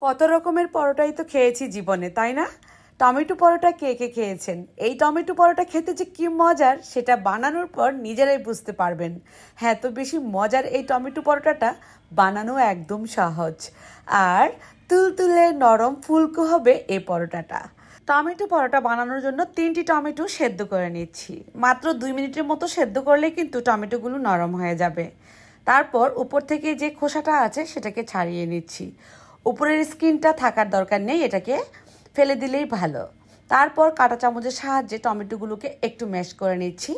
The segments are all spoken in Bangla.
কত রকমের পরোটাই তো খেয়েছি জীবনে, তাই না? টমেটো পরোটা কে কে খেয়েছেন? এই টমেটো পরোটা খেতে যে কি মজার সেটা বানানোর পর নিজেরাই বুঝতে পারবেন। হ্যাঁ, তো বেশি মজার এই টমেটো পরোটাটা বানানো একদম সহজ। আর তুলতুলে নরম ফুলকো হবে এই পরোটাটা। টমেটো পরোটা বানানোর জন্য 3টি টমেটো সেদ্ধ করে নিচ্ছি। মাত্র 2 মিনিটের মতো সেদ্ধ করলেই কিন্তু টমেটোগুলো নরম হয়ে যাবে। তারপর উপর থেকে যে খোসাটা আছে সেটাকে ছাড়িয়ে নিচ্ছি। উপরের স্কিনটা থাকার দরকার নেই, এটাকে ফেলে দিলেই ভালো। তারপর কাঁটা চামচের সাহায্যে টমেটোগুলোকে একটু ম্যাশ করে নিচ্ছি।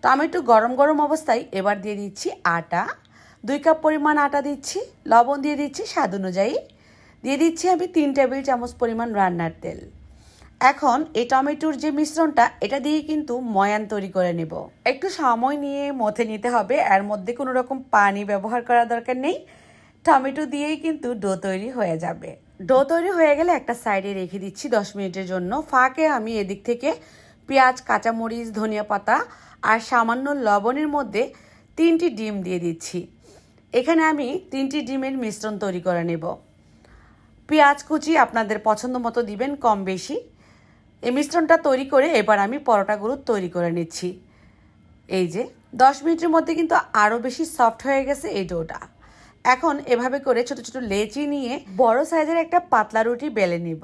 টমেটো গরম গরম অবস্থায় এবার দিয়ে দিচ্ছি আটা। 2 কাপ পরিমাণ আটা দিচ্ছি। লবণ দিয়ে দিচ্ছি স্বাদ অনুযায়ী। দিয়ে দিচ্ছি আমি 3 টেবিল চামচ পরিমাণ রান্নার তেল। এখন এই টমেটোর যে মিশ্রণটা এটা দিয়ে কিন্তু ময়ান তৈরি করে নেব। একটু সময় নিয়ে মথে নিতে হবে, এর মধ্যে কোনো রকম পানি ব্যবহার করার দরকার নেই। টমেটো দিয়েই কিন্তু ডো তৈরি হয়ে যাবে। ডো তৈরি হয়ে গেলে একটা সাইডে রেখে দিচ্ছি 10 মিনিটের জন্য। ফাঁকে আমি এদিক থেকে পেঁয়াজ, কাঁচামরিচ, ধনিয়া পাতা আর সামান্য লবণের মধ্যে 3টি ডিম দিয়ে দিচ্ছি। এখানে আমি 3টি ডিমের মিশ্রণ তৈরি করে নেব। পেঁয়াজ কুচি আপনাদের পছন্দ মতো দিবেন, কম বেশি। এই মিশ্রণটা তৈরি করে এবার আমি পরোটাগুলো তৈরি করে নিচ্ছি। এই যে 10 মিনিটের মধ্যে কিন্তু আরও বেশি সফট হয়ে গেছে এই ডোটা। এখন এভাবে করে ছোট ছোট লেচি নিয়ে বড় সাইজের একটা পাতলা রুটি বেলে নিব।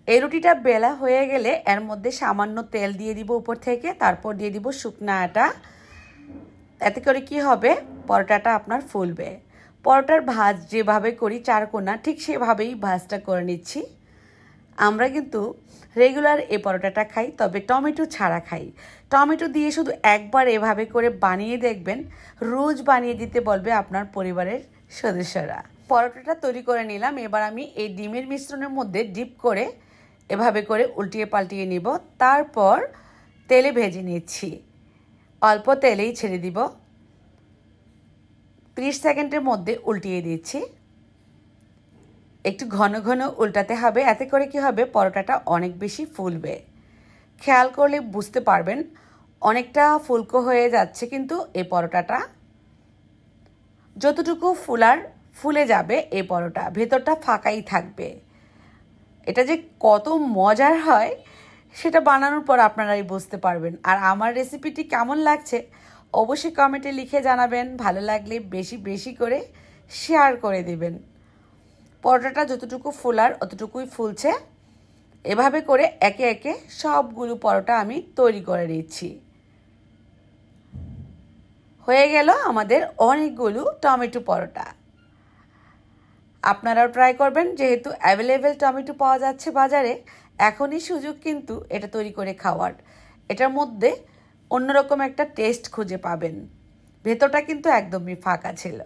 এই রুটিটা বেলা হয়ে গেলে এর মধ্যে সামান্য তেল দিয়ে দিব উপর থেকে, তারপর দিয়ে দিব শুকনা আটা। এতে করে কি হবে, পরোটাটা আপনার ফুলবে। পরোটার ভাঁজ যেভাবে করি চারকোনা, ঠিক সেভাবেই ভাঁজটা করে নিচ্ছি। আমরা কিন্তু রেগুলার এই পরোটাটা খাই, তবে টমেটো ছাড়া খাই। টমেটো দিয়ে শুধু একবার এভাবে করে বানিয়ে দেখবেন, রোজ বানিয়ে দিতে বলবে আপনার পরিবারের সদস্যরা। পরোটাটা তৈরি করে নিলাম। এবার আমি এই ডিমের মিশ্রণের মধ্যে ডিপ করে এভাবে করে উল্টিয়ে পাল্টিয়ে নিব। তারপর তেলে ভেজে নিচ্ছি। অল্প তেলেই ছেড়ে দিব। 30 সেকেন্ডের মধ্যে উল্টিয়ে দিচ্ছি। একটু ঘন ঘন উল্টাতে হবে, এতে করে কি হবে, পরোটাটা অনেক বেশি ফুলবে। খেয়াল করলে বুঝতে পারবেন অনেকটা ফুলকো হয়ে যাচ্ছে, কিন্তু এই পরোটাটা যতটুকু ফুলে যাবে এই পরোটা ভেতরটা ফাঁকাই থাকবে। এটা যে কত মজার হয় সেটা বানানোর পর আপনারাই বুঝতে পারবেন। আর আমার রেসিপিটি কেমন লাগছে অবশ্যই কমেন্টে লিখে জানাবেন। ভালো লাগলে বেশি বেশি করে শেয়ার করে দিবেন। পরোটাটা যতটুকু ফুলার অতটুকুই ফুলছে। এভাবে করে একে একে সবগুলো পরোটা আমি তৈরি করে নিচ্ছি। হয়ে গেল আমাদের অনেকগুলো টমেটো পরোটা। আপনারাও ট্রাই করবেন, যেহেতু অ্যাভেলেবেল টমেটো পাওয়া যাচ্ছে বাজারে, এখনই সুযোগ কিন্তু এটা তৈরি করে খাওয়ার। এটার মধ্যে অন্যরকম একটা টেস্ট খুঁজে পাবেন। ভেতরটা কিন্তু একদমই ফাঁকা ছিল।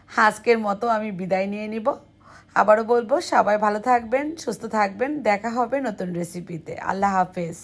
আজকের মতো আমি বিদায় নিয়ে নিব। আবারও বলবো, সবাই ভালো থাকবেন, সুস্থ থাকবেন। দেখা হবে নতুন রেসিপিতে। আল্লাহ হাফেজ।